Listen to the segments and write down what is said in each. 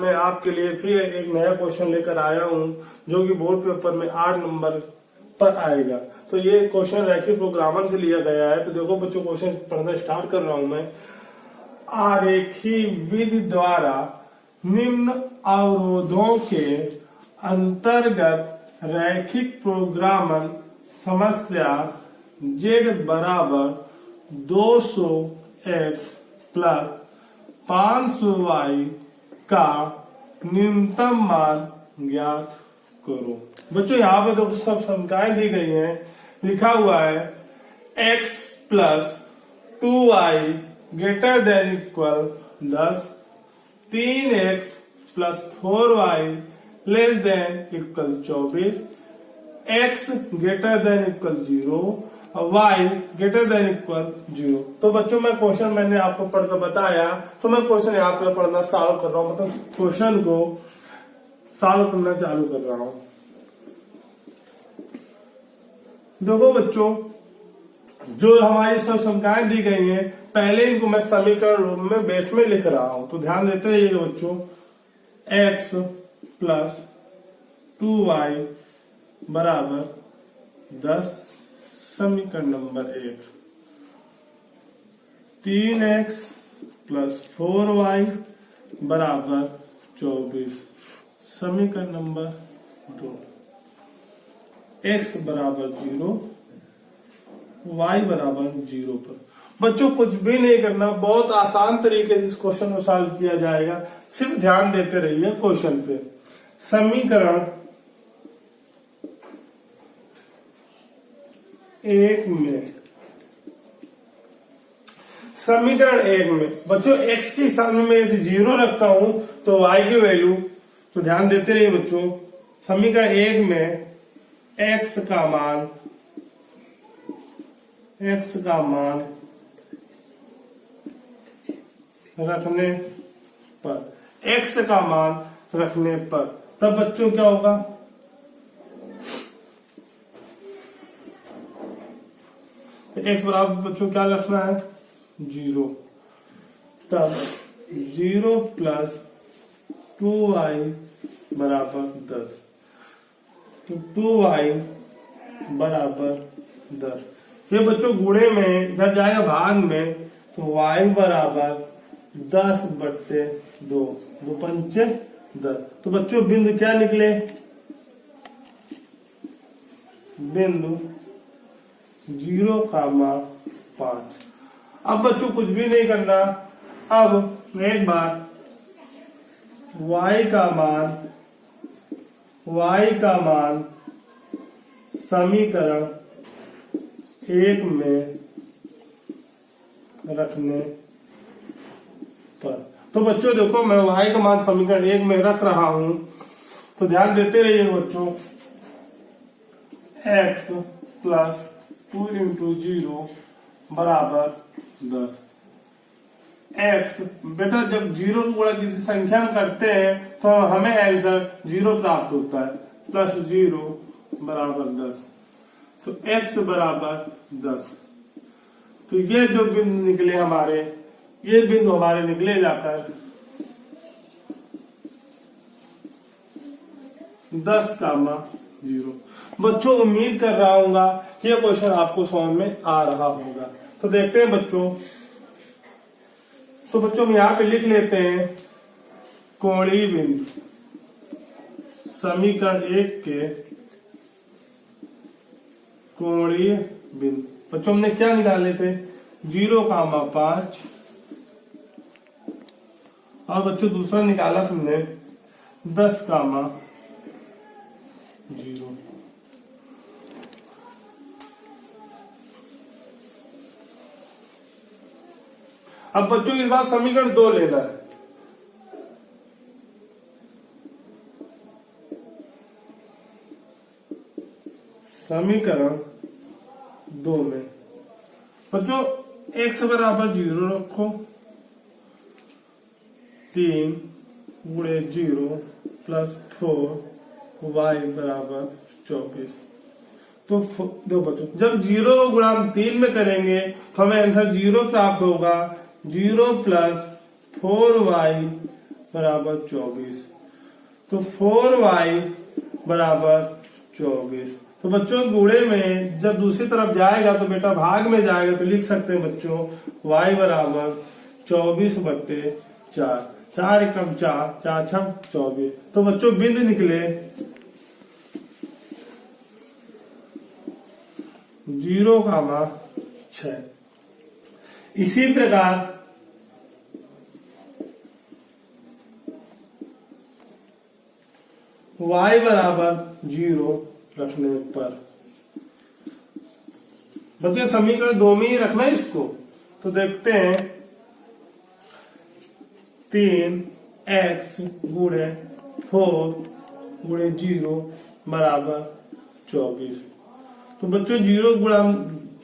मैं आपके लिए फिर एक नया क्वेश्चन लेकर आया हूँ जो कि बोर्ड पेपर में 8 नंबर पर आएगा। तो ये क्वेश्चन रैखिक प्रोग्रामर से लिया गया है। तो देखो बच्चों, क्वेश्चन पढ़ना स्टार्ट कर रहा हूं मैं। आरेखी विधि द्वारा निम्न अवरोधों के अंतर्गत रैखिक प्रोग्रामन समस्या z बराबर 200x प्लस 500y का न्यूनतम मान ज्ञात करो। बच्चों यहाँ पे तो सब संख्याएं दी गई हैं। लिखा हुआ है x plus 2y greater than equal 10, 3x plus 4y less than equal 24, x greater than equal 0 और y ग्रेटर देन इक्वल 0। तो बच्चों मैं क्वेश्चन मैंने आपको पढ़कर बताया, तो मैं क्वेश्चन यहाँ पे पढ़ना सॉल्व कर रहा हूँ, मतलब क्वेश्चन को सॉल्व करना चालू कर रहा हूं। देखो बच्चों, जो हमारी सब संख्याएं दी गई हैं, पहले इनको मैं समीकरण रूप में बेस में लिख रहा हूं। तो ध्यान देते रहिएगा बच्चों। x प्लस 2y बराबर 10, समीकरण नंबर 1। 3x प्लस 4y बराबर 24, समीकरण नंबर 2। x बराबर 0, y बराबर 0 पर। बच्चों कुछ भी नहीं करना, बहुत आसान तरीके से इस क्वेश्चन को सॉल्व किया जाएगा। सिर्फ ध्यान देते रहिए क्वेश्चन पे। समीकरण 1 में बच्चों x के स्थान में मैं यदि 0 रखता हूं तो y की वैल्यू, तो ध्यान देते रहिए बच्चों। समीकरण 1 में x का मान रखने पर तब बच्चों क्या होगा, x बराबर बच्चों क्या रखना है 0। तब 0 प्लस 2y बराबर 10, तो 2y बराबर 10। ये बच्चों गुणे में इधर जाएगा भाग में, तो y बराबर 10/2, 2 पंचे 10। तो बच्चों बिंदु क्या निकले, बिंदु 0,5। अब बच्चों कुछ भी नहीं करना। अब एक बार y का मान समीकरण 1 में रखने पर, तो बच्चों देखो मैं y का मान समीकरण 1 में रख रहा हूं। तो ध्यान देते रहिए बच्चों। x प्लस 2 इंटू 0 बराबर 10। x बेटा जब 0 को गुणा किसी संख्या में करते हैं तो हमें आंसर 0 प्राप्त होता है। प्लस 0 बराबर 10, तो x बराबर 10। तो ये जो बिंदु निकले हमारे, ये बिंदु हमारे निकले जाकर 10,0। बच्चों उम्मीद कर रहा हूँ कि ये क्वेश्चन आपको समझ में आ रहा होगा। तो देखते हैं बच्चों। तो बच्चों हम यहाँ पे लिख लेते हैं कोणीय बिंदु। समीकरण 1 के कोणीय बिंदु बच्चों हमने क्या निकाले थे 0,5, और बच्चों दूसरा निकाला तुमने 10,0। अब बच्चों इस बार समीकरण 2 लेना है। समीकरण 2 में बच्चों x बराबर 0 रखो, 3 गुणे 0 प्लस 4 y बराबर 24। तो दो बच्चों जब 0 को गुणा 3 में करेंगे तो हमें आंसर 0 प्राप्त होगा। 0 प्लस 4y बराबर 24। तो 4y बराबर 24। तो बच्चों गुणे में जब दूसरी तरफ जाएगा तो बेटा भाग में जाएगा, तो लिख सकते हैं बच्चों y बराबर 24/4। 4 एकम 4, 4 छम 24। तो बच्चों बिंदु निकले 0,6। इसी प्रकार y बराबर 0 रखने पर बच्चों समीकरण 2 में ही रखना है इसको। तो देखते हैं 3x गुणे 4 गुणे 0 बराबर 24। तो बच्चों 0 गुणा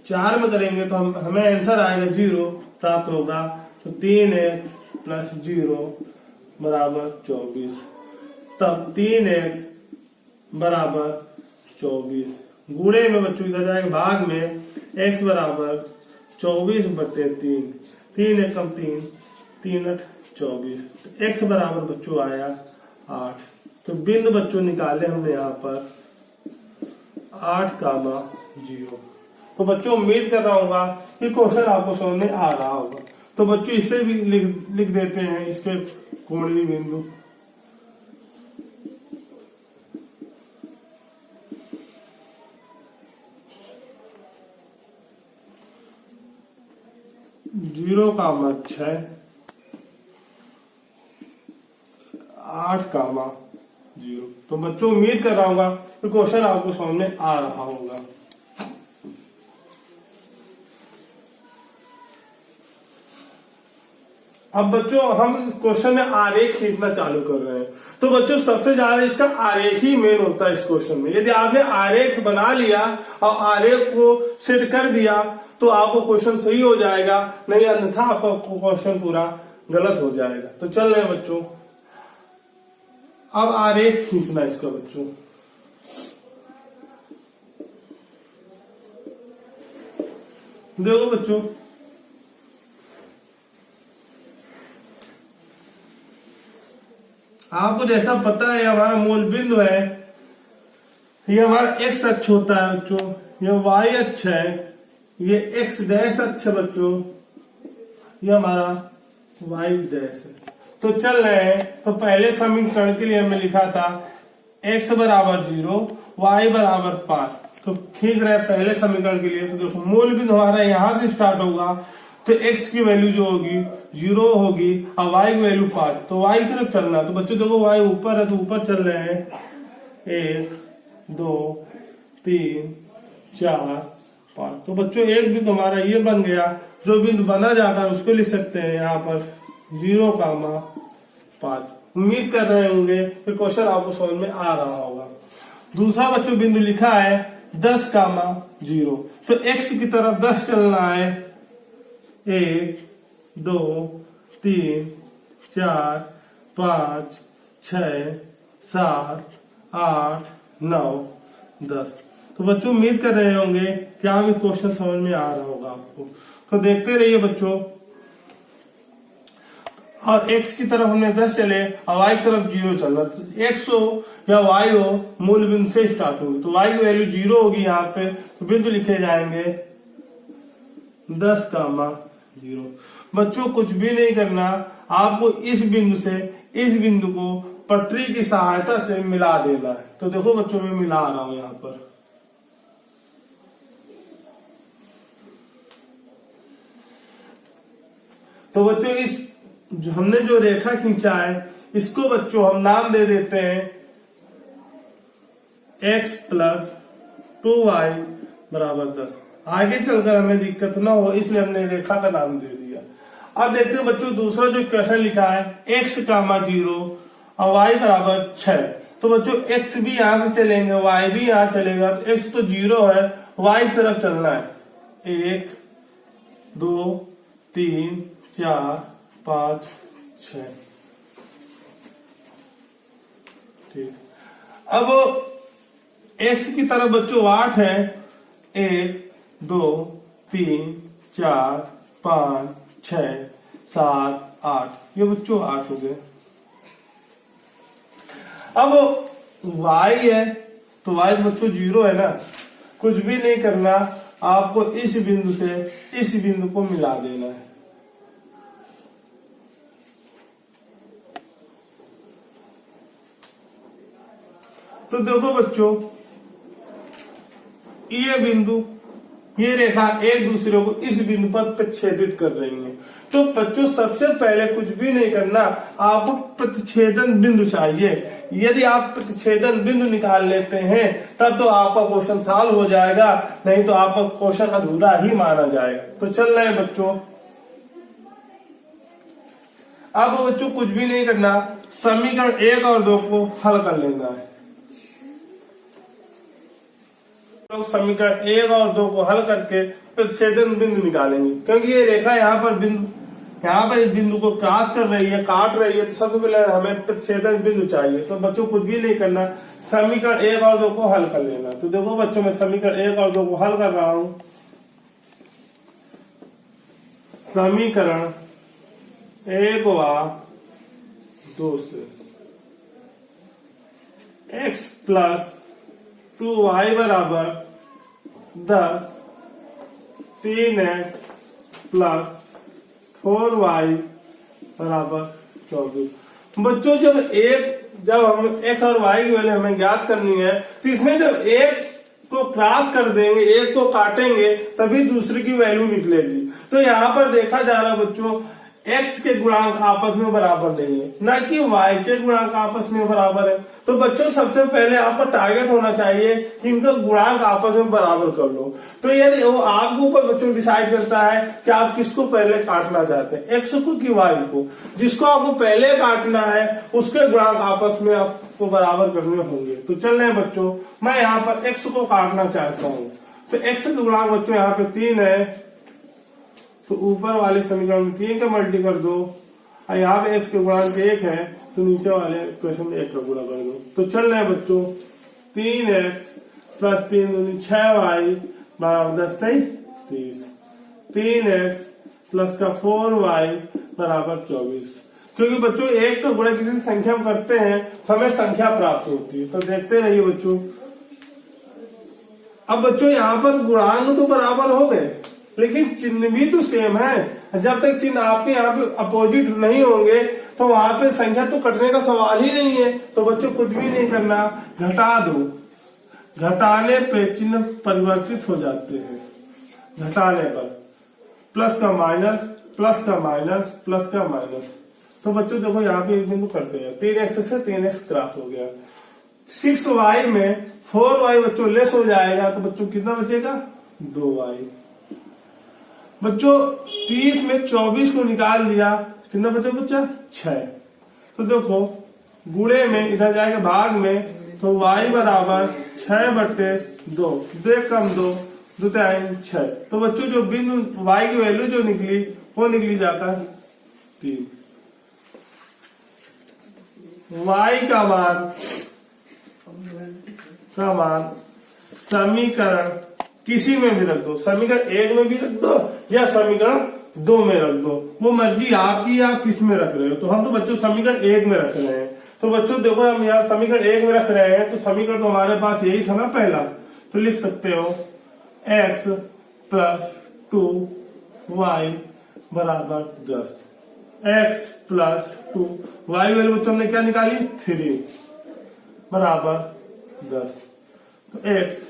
4 में करेंगे तो हमें आंसर आएगा 0 प्राप्त होगा। तो 3x प्लस 0 बराबर 24। तब 3x बराबर 24 गुणे में बच्चों इधर जाएगा भाग में x बराबर 24/3। 3 एकम 3, 3 8 24। तो x बराबर बच्चों आया 8। तो बिंदु बच्चों निकाले हमने यहाँ पर 8,0। तो बच्चों उम्मीद कर रहा हूँ कि क्वेश्चन आपको समझ में आ रहा होगा। तो बच्चों इसे भी लिख देते हैं इसके कोणीय बिंदु। Zero comma 6, 8,0। तो बच्चों उम्मीद कर रहा हूँ कि क्वेश्चन आपको समझ में आ रहा होगा। अब बच्चों हम क्वेश्चन में आरेख खींचना चालू कर रहे हैं। तो बच्चों सबसे ज्यादा इसका आरेख ही मेन होता है इस क्वेश्चन में। यदि आपने आरेख बना लिया और आरेख को सेट कर दिया तो आपको क्वेश्चन सही हो जाएगा, नहीं अन्यथा आपका क्वेश्चन पूरा गलत हो जाएगा। तो चल रहे हैं बच्चों, अब आरेख खींचना इसका बच्चों। देखो बच्चों आपको जैसा पता है हमारा मूल बिंदु है, ये हमारा x अक्ष होता है बच्चों, ये y अक्ष है, ये x डैश अक्ष है बच्चों, ये हमारा y डैश है। तो चल रहे हैं, तो पहले समीकरण के लिए हमने लिखा था x बराबर 0, y बराबर 5। तो खींच रहे हैं पहले समीकरण के लिए। तो देखो मूल बिंदु हमारा यहां से स्टार्ट होगा, तो x की वैल्यू जो होगी 0 होगी और y की वैल्यू 5। तो y की तरफ चलना। तो बच्चों देखो y ऊपर है तो ऊपर चल रहे हैं 1 2 3 4 5। तो बच्चों एक बिंदु हमारा ये बन गया। जो बिंदु बना जाता है उसको लिख सकते हैं यहाँ पर 0,5। उम्मीद कर रहे होंगे कि क्वेश्चन आपको समझ में आ रहा होगा। दूसरा बच्चों बिंदु लिखा है 10,0। तो x की तरफ 10 चलना है। 1 2 3 4 5 6 7 8 9 10। तो बच्चों उम्मीद कर रहे होंगे कि आप ये क्वेश्चन समझ में आ रहा होगा आपको। तो देखते रहिए बच्चों। और x की तरफ हमने 10 चले और y की तरफ 0 चलना। तो x हो या y हो मूल बिंदु से स्टार्ट होगी। तो y की वैल्यू 0 होगी यहाँ पे। तो बिंदु लिखे जाएंगे 10,0। बच्चों कुछ भी नहीं करना, आपको इस बिंदु से इस बिंदु को पटरी की सहायता से मिला देना है। तो देखो बच्चों मैं मिला रहा हूं यहां पर। तो बच्चों इस जो हमने जो रेखा खींचा है इसको बच्चों हम नाम दे देते हैं x प्लस 2y बराबर 10। आगे चलकर हमें दिक्कत ना हो इसलिए हमने रेखा का नाम दे दिया। अब देखते हैं बच्चों दूसरा जो क्वेश्चन लिखा है x, 0 और y बराबर 6। तो बच्चों x भी यहां से चलेंगे, y भी यहां चलेगा। तो x तो 0 है, y की तरफ चलना है। 1 2 3 4 5 6। ठीक, अब x की तरफ बच्चों 8 है। 1 2 3 4 5 6 7 8। ये बच्चों 8 हो गए। अब y है तो y बच्चों 0 है ना, कुछ भी नहीं करना, आपको इस बिंदु से इस बिंदु को मिला देना है। तो देखो बच्चों, ये बिंदु, ये रेखा एक दूसरे को इस बिंदु पर प्रतिच्छेदित कर रही है। तो बच्चों सबसे पहले कुछ भी नहीं करना, आपको प्रतिच्छेदन बिंदु चाहिए। यदि आप प्रतिच्छेदन बिंदु निकाल लेते हैं तब तो आपका क्वेश्चन सॉल्व हो जाएगा, नहीं तो आपका क्वेश्चन अधूरा ही माना जाएगा। तो चल रहे हैं बच्चों, अब बच्चों कुछ भी नहीं करना, समीकरण 1 और 2 को हल कर लेना है। तो समीकरण 1 और 2 को हल करके प्रतिच्छेदन बिंदु निकालेंगे, क्योंकि ये रेखा यहाँ पर इस बिंदु को क्रॉस कर रही है, काट रही है, तो सबसे पहले हमें प्रतिच्छेदन बिंदु चाहिए। तो बच्चों कुछ भी नहीं करना, समीकरण 1 और 2 को हल कर लेना। तो देखो बच्चों, मैं समीकरण 1 और 2 को हल कर रहा हूं। समीकरण 1 व 2 से x प्लस 2y बराबर 10, 3x प्लस 4y बराबर 24। बच्चों जब हम x और y की वैल्यू हमें ज्ञात करनी है, तो इसमें जब एक को क्रॉस कर देंगे, एक को काटेंगे, तभी दूसरे की वैल्यू निकलेगी। तो यहाँ पर देखा जा रहा है बच्चों, x के गुणांक आपस में बराबर नहीं है, ना कि y के गुणांक आपस में बराबर है। तो बच्चों सबसे पहले आपका टारगेट होना चाहिए कि इनका गुणांक आपस में बराबर कर लो। तो यदि वो आपके ऊपर बच्चों डिसाइड करता है कि आप किसको पहले काटना चाहते हैं, x को कि y को। जिसको आपको पहले काटना है उसके गुणांक आपस में आपको बराबर करने होंगे। तो चल रहे हैं बच्चों, मैं यहाँ पर x को काटना चाहता हूँ। तो x के गुणांक बच्चों यहाँ पे 3 है, तो ऊपर वाले समीकरण में 3 का मल्टी कर दो, और यहाँ पे x के गुणांक 1 है, तो नीचे वाले क्वेश्चन में 1 का गुणा कर दो। तो चल रहे हैं बच्चों, 3x प्लस 3 6y बराबर 10 30, 3x प्लस का 4y बराबर 24। क्योंकि बच्चों एक का गुणा किसी संख्या में करते हैं तो हमें संख्या प्राप्त होती है। तो देखते रहिए बच्चों। अब बच्चों यहाँ पर गुणांक तो बराबर हो गए, लेकिन चिन्ह भी तो सेम है। जब तक चिन्ह आपके यहाँ पे अपोजिट नहीं होंगे तो वहां पे संख्या तो कटने का सवाल ही नहीं है। तो बच्चों कुछ भी नहीं करना, घटा दो, घटाने पे चिन्ह परिवर्तित हो जाते हैं। घटाने पर प्लस का माइनस, प्लस का माइनस, प्लस का माइनस। तो बच्चों देखो यहाँ पे एक बिंदु करते हैं, 3x से 3x क्रॉस हो गया। 6y में 4y बच्चों लेस हो जाएगा, तो बच्चों कितना बचेगा 2y। बच्चों 30 में 24 को निकाल दिया, कितना बचा बच्चा 6। तो देखो गुणे में इधर जाएगा भाग में, तो y बराबर 6/2, 2 कम 2, 2 3 6। तो बच्चों जो बिंदु y की वैल्यू जो निकली वो निकली जाता है 3। y का मान समीकरण किसी में भी रख दो, समीकरण 1 में भी रख दो या समीकरण 2 में रख दो, वो मर्जी आपकी, आप किस में रख रहे हो। तो हम तो बच्चों समीकरण 1 में रख रहे हैं। तो बच्चों देखो हम यहाँ समीकरण 1 में रख रहे हैं, तो समीकरण तो हमारे पास यही था ना पहला। तो लिख सकते हो x प्लस 2y बराबर 10, x प्लस 2 y वैल्यू बच्चों हमने क्या निकाली 3 बराबर 10। तो x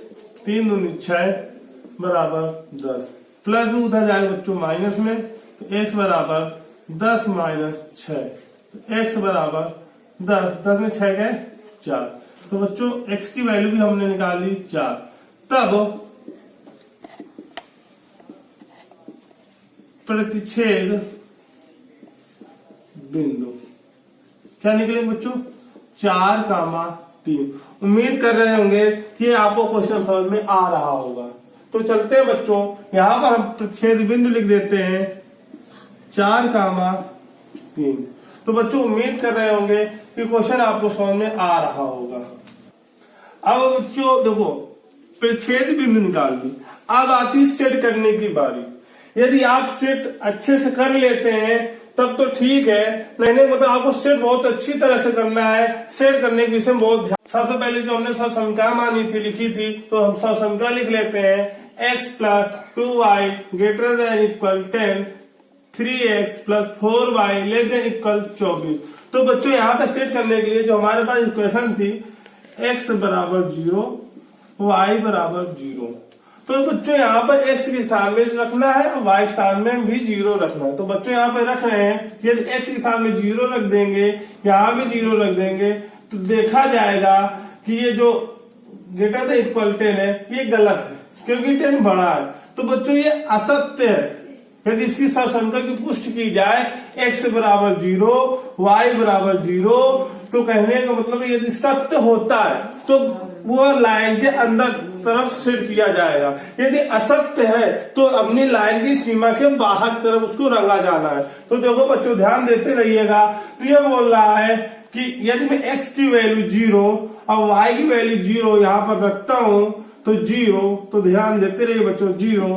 3 दूनी 6 बराबर 10, प्लस में उधर जाएगा बच्चों माइनस में, तो x बराबर 10 माइनस 6, तो x बराबर 10 में 6 गए 4। तो बच्चों x की वैल्यू भी हमने निकाल ली 4। तब प्रतिच्छेद बिंदु क्या निकलेंगे बच्चों 4,3। उम्मीद कर रहे होंगे कि आपको क्वेश्चन समझ में आ रहा होगा। तो चलते हैं बच्चों, यहां पर हम प्रतिच्छेद बिंदु लिख देते हैं 4,3। तो बच्चों उम्मीद कर रहे होंगे कि क्वेश्चन आपको समझ में आ रहा होगा। अब बच्चों देखो प्रतिच्छेद बिंदु निकाल दी, अब आती सेट करने की बारी। यदि आप सेट अच्छे से कर लेते हैं तब तो ठीक है, नहीं मतलब आपको सेट बहुत अच्छी तरह से करना है। सेट करने के विषय में बहुत ध्यान। सबसे पहले जो हमने ससंख्या मानी थी, लिखी थी, तो हम ससंख्या लिख लेते हैं। x plus 2y greater than equal 10, 3x plus 4y less than equal 24। तो बच्चों यहाँ पे सेट करने के लिए जो हमारे पास इक्वेशन थी, x बराबर 0, y बराबर 0, तो बच्चों यहाँ पर x के स्थान में रखना है और y स्थान में भी 0 रखना है। तो बच्चों यहाँ पे रख रहे हैं, यदि x के स्थान में 0 रख देंगे, यहाँ भी 0 रख देंगे, तो देखा जाएगा कि ये जो ग्रेटर देन इक्वल 10 है ये गलत है, क्योंकि 10 बड़ा है। तो बच्चों ये असत्य है। यदि इसकी ससंख्या की पुष्टि की जाए, x बराबर 0, y बराबर 0, तो कहने का मतलब यदि सत्य होता है तो वो लाइन के अंदर तरफ सेट किया जाएगा। यदि असत्य है तो अपनी लाइन की सीमा के बाहर तरफ उसको रंगा जाना है। तो देखो बच्चों ध्यान देते रहिएगा। तो ये बोल रहा है कि यदि मैं x की वैल्यू 0 और y की वैल्यू 0 यहाँ पर रखता हूं तो 0, तो ध्यान देते रहिए बच्चों, 0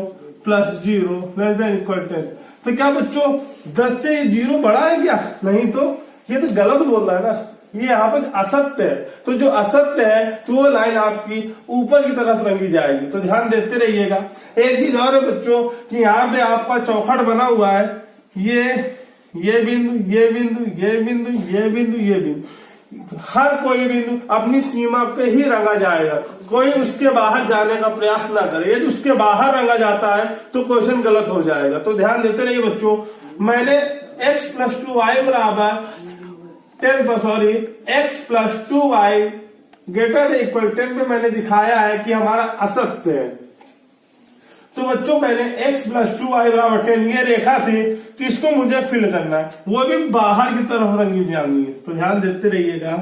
प्लस 0 लेस देन इक्वल 10। तो क्या बच्चों 10 से 0 बड़ा है क्या? नहीं, तो ये तो गलत बोल रहा है ना, ये यहाँ पे असत्य है। तो जो असत्य है तो वो लाइन आपकी ऊपर की तरफ रंगी जाएगी। तो ध्यान देते रहिएगा। एक चीज और है बच्चों कि यहाँ पे आपका चौखट बना हुआ है, ये बिंदु, ये बिंदु, ये बिंदु, ये बिंदु, ये बिंदु, हर कोई बिंदु अपनी सीमा पे ही रंगा जाएगा। कोई उसके बाहर जाने का प्रयास ना करे। यदि उसके बाहर रंगा जाता है तो क्वेश्चन गलत हो जाएगा। तो ध्यान देते रहिए बच्चों। मैंने x प्लस 2y बराबर 10 x plus 2y greater than equal 10 पे मैंने दिखाया है कि हमारा असत्य है। तो बच्चों मैंने x प्लस 2y बराबर 10 ये रेखा थी, तो इसको मुझे फिल करना है, वो भी बाहर की तरफ रंगी जानी है। तो ध्यान देते रहिएगा।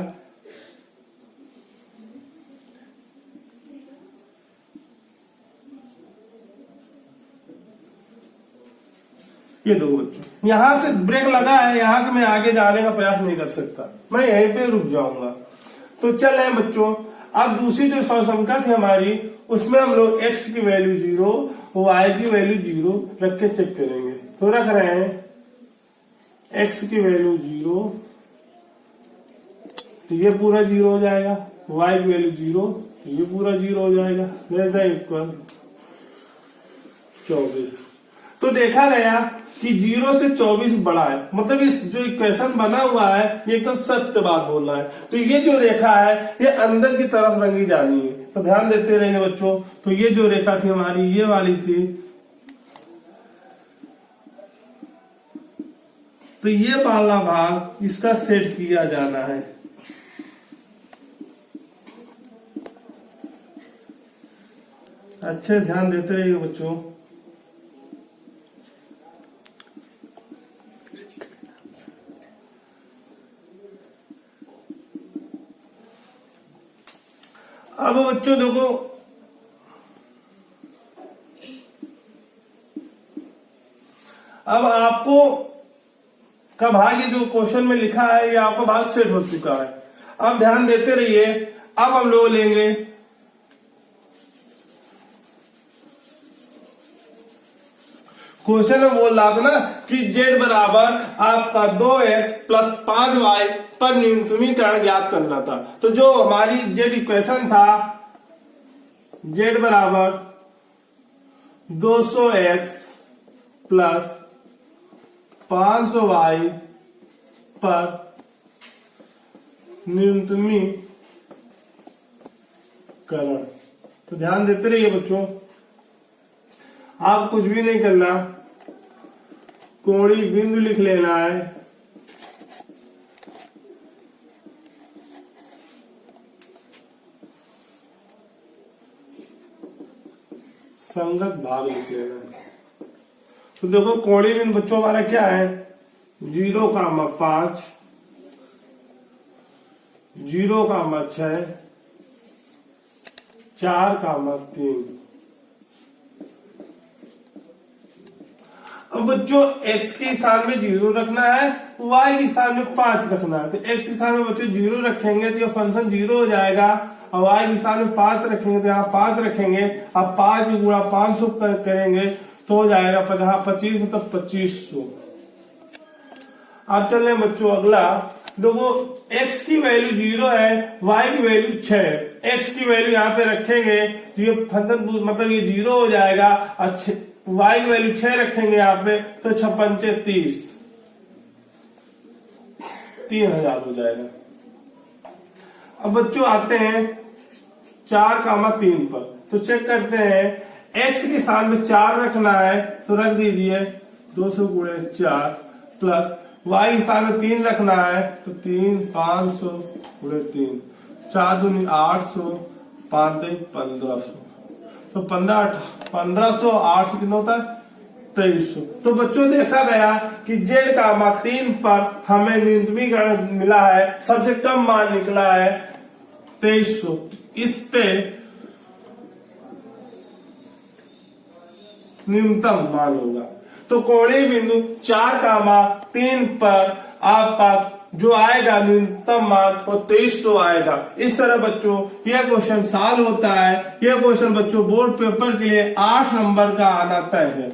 ये दो बच्चों, यहां से ब्रेक लगा है, यहां से मैं आगे जाने का प्रयास नहीं कर सकता, मैं यहीं पे रुक जाऊंगा। तो चल रहे बच्चों, अब दूसरी जो ससंख्या थी हमारी, उसमें हम लोग x की वैल्यू 0, y की वैल्यू 0 रख के चेक करेंगे। तो रख रहे हैं x की वैल्यू 0, तो ये पूरा 0 हो जाएगा, y की वैल्यू 0, तो ये पूरा 0 हो जाएगा, लेस देन इक्वल 24। तो देखा गया कि 0 से 24 बड़ा है, मतलब इस जो इक्वेशन बना हुआ है ये एकदम सत्य बात बोल रहा है। तो ये जो रेखा है ये अंदर की तरफ रंगी जानी है। तो ध्यान देते रहिए बच्चों। तो ये जो रेखा थी हमारी, ये वाली थी, तो ये वाला भाग इसका सेट किया जाना है। अच्छे ध्यान देते रहिए बच्चों। अब बच्चों देखो, अब आपको का भाग, ये जो क्वेश्चन में लिखा है ये आपका भाग सेट हो चुका है। अब ध्यान देते रहिए। अब हम लोग लेंगे क्वेश्चन में बोल रहा था ना कि z बराबर आपका 2x प्लस 5y पर न्यूनतमीकरण ज्ञात करना था। तो जो हमारी z इक्वेशन था, z बराबर 200x प्लस 500y पर न्यूनतमीकरण। तो ध्यान देते रहिए बच्चों, आप कुछ भी नहीं करना, कोणीय बिंदु लिख लेना है, संगत भाग लिख लेना है। तो देखो कोणीय बिंदु बच्चों हमारा क्या है, 0,5, 0,6, 4,3। अब बच्चों x के स्थान में 0 रखना है, y के स्थान में 5 रखना है। तो x के स्थान में बच्चों 0 रखेंगे तो ये फंक्शन 0 हो जाएगा, और y के स्थान में 5 रखेंगे तो यहाँ 5 रखेंगे। अब 5 में गुणा 500 करेंगे तो हो जाएगा 25 मतलब 2500। आप चल रहे हैं बच्चों अगला। देखो x की वैल्यू 0 है, y की वैल्यू 6 है। x की वैल्यू यहाँ पे रखेंगे तो ये फंक्शन मतलब ये 0 हो जाएगा, और y की वैल्यू 6 रखेंगे यहाँ पे तो 6 पंचे 30, 3000 हो जाएगा। अब बच्चों आते हैं 4,3 पर, तो चेक करते हैं x के स्थान में 4 रखना है तो रख दीजिए 200 गुणे 4, प्लस y के स्थान में 3 रखना है तो 3 500 गुणे 3, 4 दूनी 800, 5 1500, तो 1500 800 कितना होता है 2300। तो बच्चों देखा गया कि जेड का 3 पर हमें न्यूनतमीकरण मिला है, सबसे कम मान निकला है 2300। इस पे न्यूनतम मान होगा। तो कोणीय बिंदु 4,3 पर आपका जो आएगा न्यूनतम मान वो 2300 आएगा। इस तरह बच्चों यह क्वेश्चन सॉल्व होता है। यह क्वेश्चन बच्चों बोर्ड पेपर के लिए 8 नंबर का आना तय है।